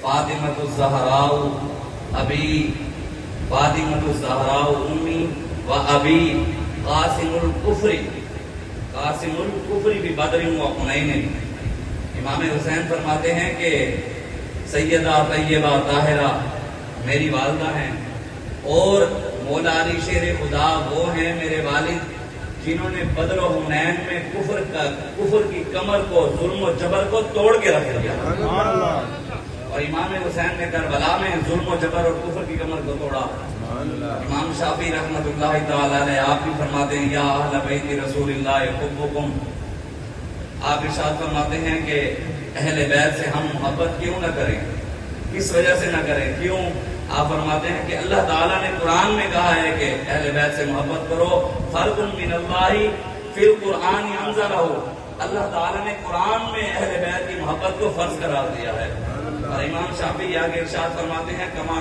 फातिमतुज़ ज़हराउ अबी, फातिमतुज़ ज़हराउ उम्मी व अबी कासिमुल कुफ्री भी बदरिन व हुनैन। इमाम हुसैन फरमाते हैं कि सैयदा तैयबा ताहिरा मेरी वालदा हैं और मौला अली शेर खुदा वो हैं मेरे वालिद जिन्होंने बदर और हुनैन में कुफर की कमर को, जुल्म और जबर को तोड़ के रख दिया। और इमाम हुसैन ने करबला में जुल्म और जबर और कुफर की कमर को तोड़ा। इमाम शाफी रहमतुल्लाह तआला अलैह आप भी फरमाते हैं या अहले बैत रसूलिल्लाह हुब्बुकुम, आप इरशाद फरमाते हैं कि अहले बैत से हम मोहब्बत क्यों न करें, किस वजह से न करें, क्यों? आप फरमाते हैं कि अल्लाह ताला ने कुरान में कहा है कि अहले बैत से मोहब्बत करो। फर्जुन मिनल्लाहि फिल कुरान अंज़लहु, अल्लाह ताला ने कुरान में अहले बैत की मोहब्बत को फर्ज करार दिया है। और इमाम शाफी आगे इरशाद फरमाते हैं कमा